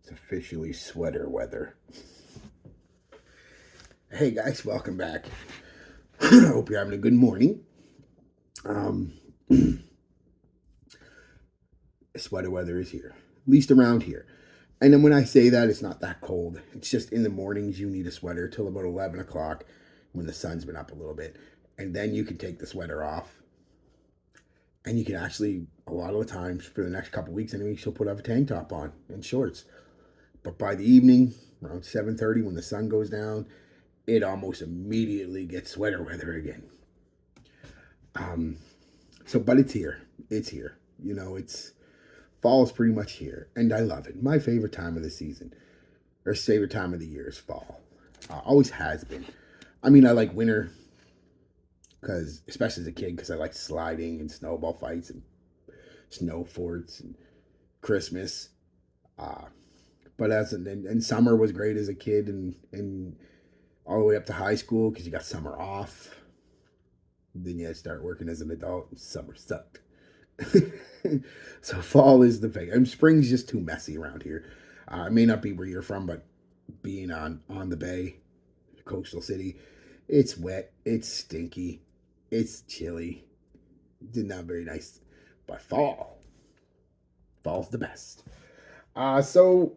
It's officially sweater weather. Hey guys, welcome back. Hope you're having a good morning. Sweater weather is here, at least around here. And then when I say that, it's not that cold. It's just in the mornings you need a sweater till about 11 o'clock when the sun's been up a little bit. And then you can take the sweater off. And you can actually, a lot of the times, for the next couple weeks anyway, she'll put a tank top on and shorts. But by the evening, around 7:30 when the sun goes down, it almost immediately gets sweater weather again. But it's here. It's here. Fall's pretty much here, and I love it. My favorite time of the season, or favorite time of the year, is fall. Always has been. I mean, I like winter, because especially as a kid, because I like sliding and snowball fights and snow forts and Christmas. But and summer was great as a kid, and all the way up to high school because you got summer off. Then you start working as an adult, and summer sucked. So fall is the thing. And spring's just too messy around here. It may not be where you're from, but being on the bay, coastal city, it's wet, it's stinky, it's chilly. Not very nice. But fall's the best. So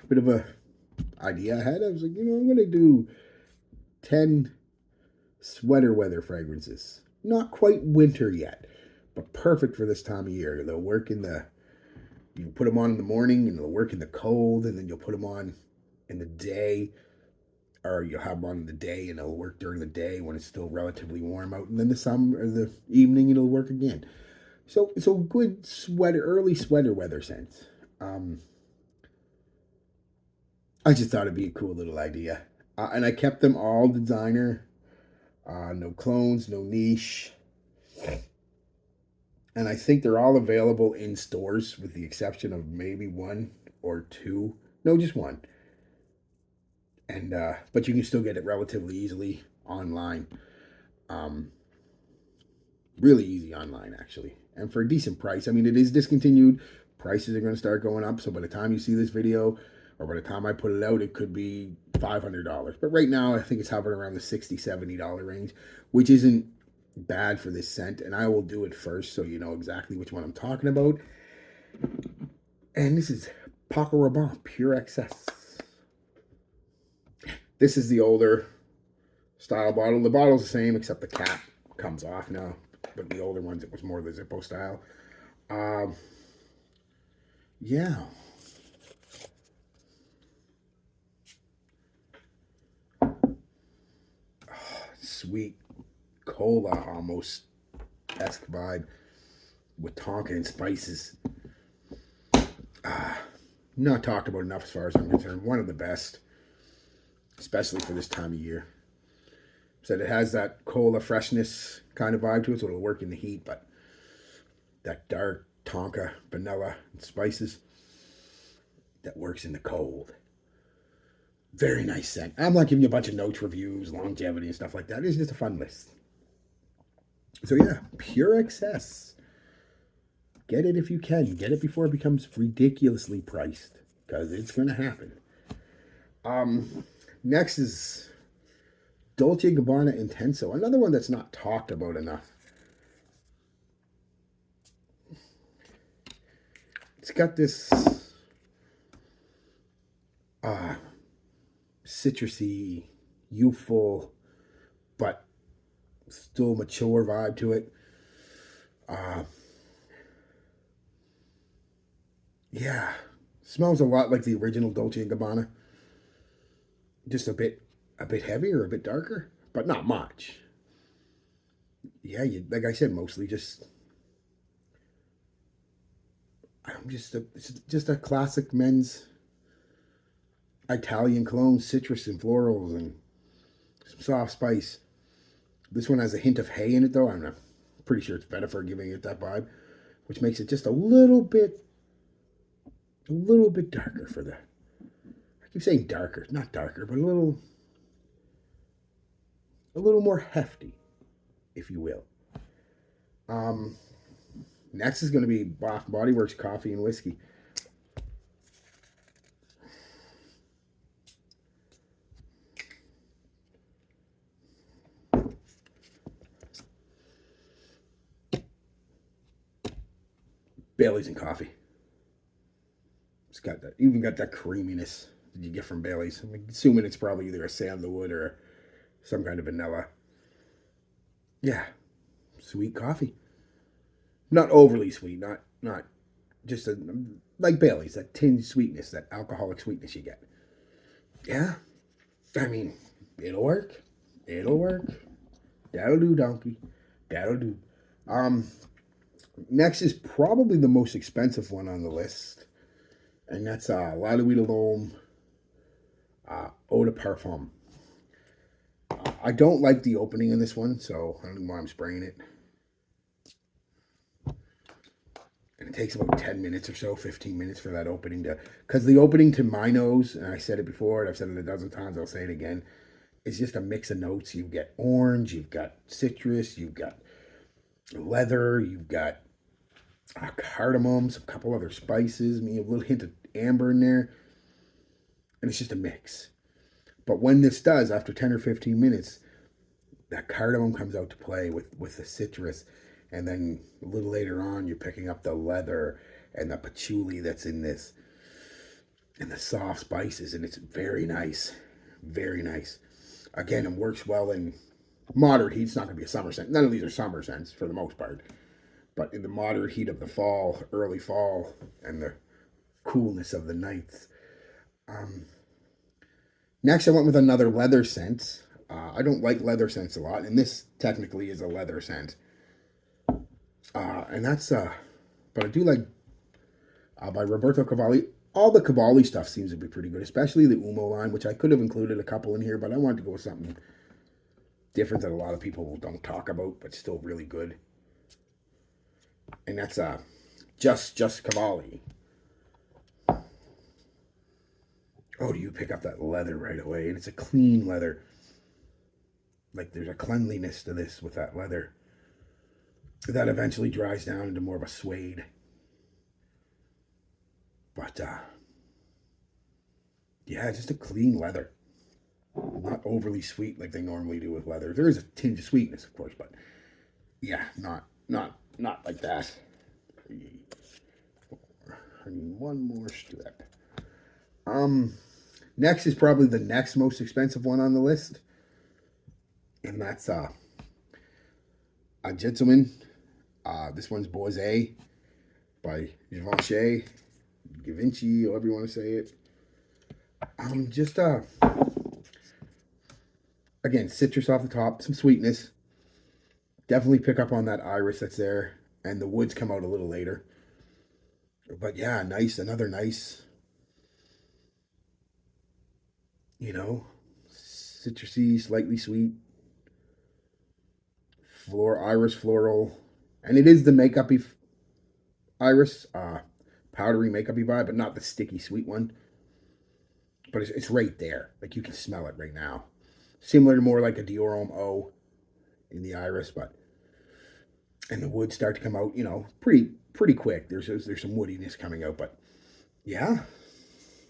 bit of a idea I had. I was like, I'm gonna do 10 sweater weather fragrances. Not quite winter yet, but perfect for this time of year. They'll work you can put them on in the morning and they'll work in the cold, and then you'll put them on in the day, or you'll have them on in the day and it'll work during the day when it's still relatively warm out, and then the summer or the evening it'll work again. So good early sweater weather scents. I just thought it'd be a cool little idea. And I kept them all designer. No clones, no niche. And I think they're all available in stores with the exception of maybe one or two. No, just one. And but you can still get it relatively easily online. Really easy online, actually. And for a decent price. I mean, it is discontinued. Prices are going to start going up. So by the time you see this video, or by the time I put it out, it could be $500. But right now, I think it's hovering around the $60, $70 range, which isn't bad for this scent. And I will do it first so you know exactly which one I'm talking about. And this is Paco Rabanne Pure Excess. This is the older style bottle. The bottle's the same, except the cap comes off now. But the older ones, it was more the Zippo style. Yeah. Sweet cola almost esque vibe with Tonka and spices. Not talked about enough as far as I'm concerned. One of the best, especially for this time of year. Said it has that cola freshness kind of vibe to it, so it'll work in the heat, but that dark Tonka, vanilla, and spices, that works in the cold. Very nice scent. I'm not giving you a bunch of notes, reviews, longevity, and stuff like that. It's just a fun list. So yeah, Pure Excess. Get it if you can. Get it before it becomes ridiculously priced, because it's going to happen. Next is Dolce Gabbana Intenso. Another one that's not talked about enough. It's got this citrusy, youthful, but still mature vibe to it. Yeah, smells a lot like the original Dolce & Gabbana. Just a bit heavier, a bit darker, but not much. Yeah, like I said, mostly just it's just a classic men's Italian cologne, citrus and florals and some soft spice. This one has a hint of hay in it, though. I'm pretty sure it's better for giving it that vibe, which makes it just a little bit darker for the. I keep saying darker, not darker, but a little more hefty, if you will. Next is going to be Bath Body Works Coffee and Whiskey. Bailey's and coffee. It's got that, even got that creaminess that you get from Bailey's. I'm assuming it's probably either a sandalwood or some kind of vanilla. Yeah, sweet coffee. Not overly sweet, not just like Bailey's, that tinged sweetness, that alcoholic sweetness you get. Yeah, I mean, it'll work. It'll work. That'll do, donkey. That'll do. Um, Next is probably the most expensive one on the list, and that's La Louis de l'Homme Eau de Parfum. I don't like the opening in this one, so I don't know why I'm spraying it. And it takes about 10 minutes or so, 15 minutes for that opening to... Because the opening to my nose, and I said it before, and I've said it a dozen times, I'll say it again, it's just a mix of notes. You've got orange, you've got citrus, you've got leather, you've got cardamom, a couple other spices, maybe a little hint of amber in there. And it's just a mix. But when this does, after 10 or 15 minutes, that cardamom comes out to play with the citrus. And then a little later on, you're picking up the leather and the patchouli that's in this. And the soft spices. And it's very nice. Very nice. Again, it works well in moderate heat. It's not going to be a summer scent. None of these are summer scents for the most part. But in the moderate heat of the fall, early fall, and the coolness of the nights. Next, I went with another leather scent. I don't like leather scents a lot. And this technically is a leather scent. And that's, but I do like, by Roberto Cavalli. All the Cavalli stuff seems to be pretty good, especially the Umo line, which I could have included a couple in here, but I wanted to go with something different that a lot of people don't talk about, but still really good. And that's, just Cavalli. Oh, do you pick up that leather right away? And it's a clean leather. Like, there's a cleanliness to this with that leather. That eventually dries down into more of a suede. But, yeah, just a clean leather. Not overly sweet like they normally do with leather. There is a tinge of sweetness, of course, but yeah, not like that. I need one more strip. Next is probably the next most expensive one on the list. And that's, a Gentleman. This one's Boise by Givenchy. Givenchy, however you want to say it. Again, citrus off the top, some sweetness. Definitely pick up on that iris that's there. And the woods come out a little later. But yeah, nice, another nice, citrusy, slightly sweet. Iris floral. And it is the makeup-y iris, powdery makeup-y vibe, but not the sticky sweet one. But it's right there. Like, you can smell it right now. Similar to more like a Dior Homme O in the iris, but... And the woods start to come out, pretty quick. There's some woodiness coming out, but... Yeah.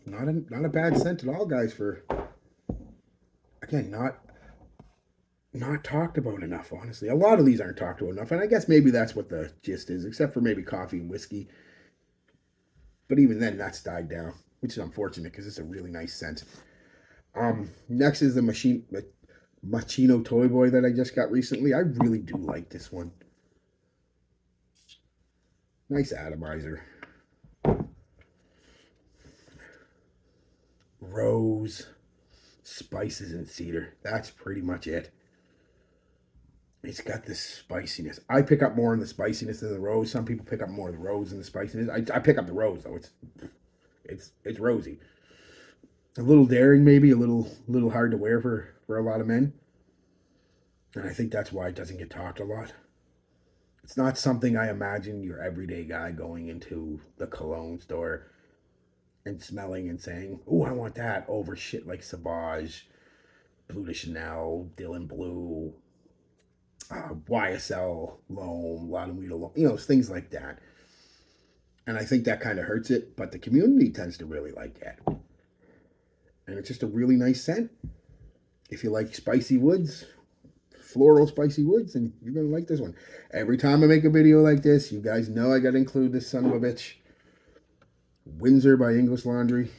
Not a bad scent at all, guys, for... Again, not talked about enough, honestly. A lot of these aren't talked about enough, and I guess maybe that's what the gist is, except for maybe coffee and whiskey. But even then, that's died down, which is unfortunate because it's a really nice scent. Next is the Machino Toy Boy that I just got recently. I really do like this one. Nice atomizer. Rose, spices, and cedar. That's pretty much it. It's got this spiciness. I pick up more in the spiciness than the rose. Some people pick up more of the rose than the spiciness. I pick up the rose though. It's rosy. A little daring, maybe a little hard to wear for a lot of men. And I think that's why it doesn't get talked a lot. It's not something I imagine your everyday guy going into the cologne store and smelling and saying, "Oh, I want that," over shit like Sauvage, Bleu de Chanel, Dylan Blue, YSL, L'Homme, La Nuit de L'Homme, things like that. And I think that kind of hurts it, but the community tends to really like it. And it's just a really nice scent. If you like spicy woods, floral spicy woods, and you're going to like this one. Every time I make a video like this, you guys know I got to include this son of a bitch. Windsor by English Laundry.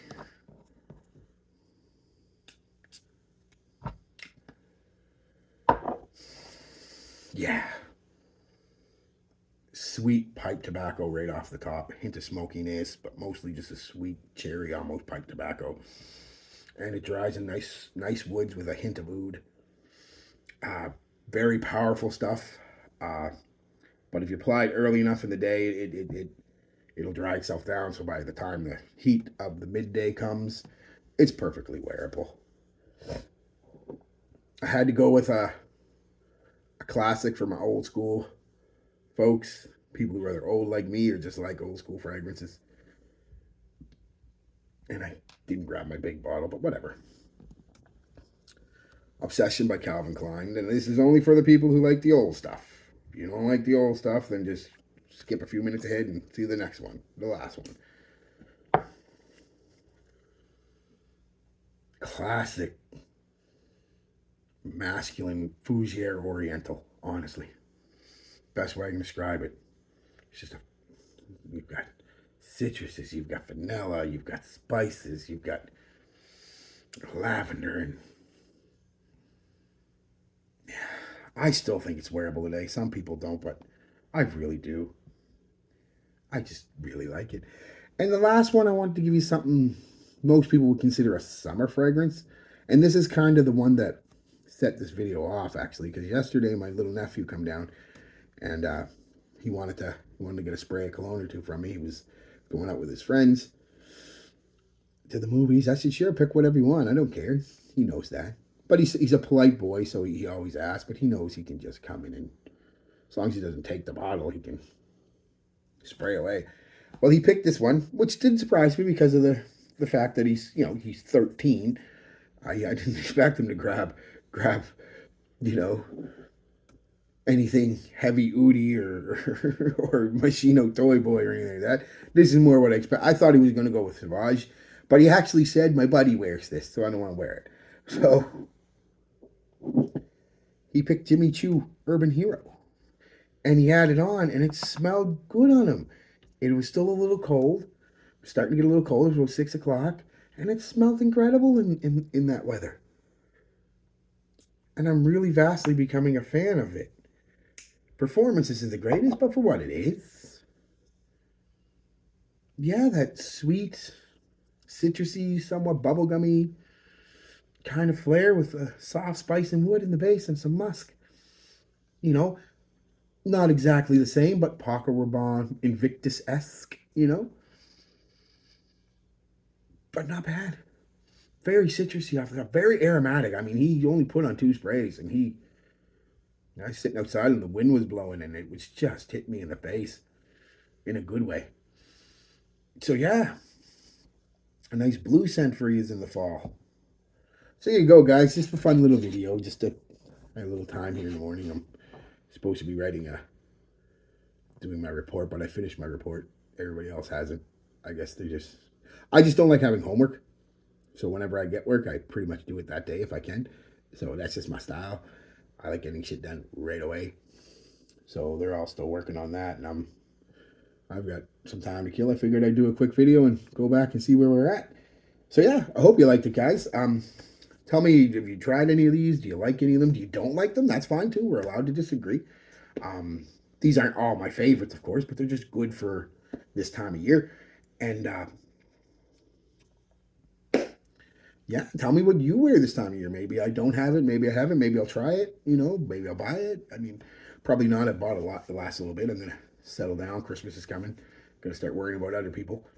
Yeah. Sweet pipe tobacco right off the top. A hint of smokiness, but mostly just a sweet cherry, almost pipe tobacco. And it dries in nice woods with a hint of oud. Very powerful stuff. But if you apply it early enough in the day, it'll dry itself down. So by the time the heat of the midday comes, it's perfectly wearable. I had to go with a classic for my old school folks. People who are either old like me or just like old school fragrances. And I didn't grab my big bottle, but whatever. Obsession by Calvin Klein. And this is only for the people who like the old stuff. If you don't like the old stuff, then just skip a few minutes ahead and see the next one. The last one. Classic masculine fougere oriental, honestly. Best way I can describe it. It's just you've got citruses, you've got vanilla, you've got spices, you've got lavender, and yeah, I still think it's wearable today. Some people don't, but I really do. I just really like it. And the last one, I wanted to give you something most people would consider a summer fragrance. And this is kind of the one that set this video off, actually, because yesterday my little nephew come down and he wanted to get a spray of cologne or two from me. He was going out with his friends to the movies. I said, sure, pick whatever you want. I don't care. He knows that. But he's a polite boy, so he always asks. But he knows he can just come in and, as long as he doesn't take the bottle, he can spray away. Well, he picked this one, which did surprise me because of the fact that he's 13. I didn't expect him to grab anything heavy oudy or Machino Toy Boy or anything like that. This is more what I expect. I thought he was going to go with Sauvage, but he actually said, my buddy wears this, so I don't want to wear it. So he picked Jimmy Choo Urban Hero, and he had it on, and it smelled good on him. It was still a little cold, starting to get a little cold. It was about 6 o'clock, and it smelled incredible in that weather. And I'm really vastly becoming a fan of it. Performance isn't the greatest, but for what it is, yeah, that sweet, citrusy, somewhat bubblegummy kind of flair with a soft spice and wood in the base and some musk. Not exactly the same, but Paco Rabanne Invictus-esque, but not bad. Very citrusy off the top, very aromatic. I mean, he only put on 2 sprays, and I was sitting outside and the wind was blowing, and it was just hit me in the face in a good way. So yeah, a nice blue scent for you in the fall. So here you go, guys. Just a fun little video, just a little time here in the morning. I'm supposed to be doing my report, but I finished my report. Everybody else hasn't. I guess I just don't like having homework. So whenever I get work, I pretty much do it that day if I can. So that's just my style. I like getting shit done right away. So they're all still working on that, and I've got some time to kill. I figured I'd do a quick video and go back and see where we're at. So yeah, I hope you liked it, guys. Tell me, have you tried any of these? Do you like any of them? Do you don't like them? That's fine too. We're allowed to disagree. These aren't all my favorites, of course, but they're just good for this time of year. And yeah, tell me what you wear this time of year. Maybe I don't have it. Maybe I have it. Maybe I'll try it. Maybe I'll buy it. I mean, probably not. I bought a lot the last little bit. I'm going to settle down. Christmas is coming. Going to start worrying about other people.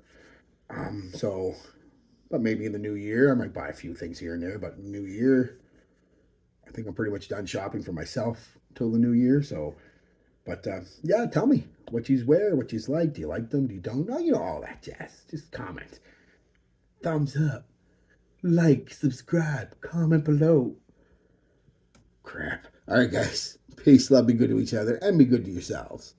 But maybe in the new year, I might buy a few things here and there. But new year, I think I'm pretty much done shopping for myself till the new year. So, but yeah, tell me what you wear, what you like. Do you like them? Do you don't? Oh, all that jazz. Just comment. Thumbs up. Like, subscribe, comment below. Crap. All right, guys. Peace, love, be good to each other, and be good to yourselves.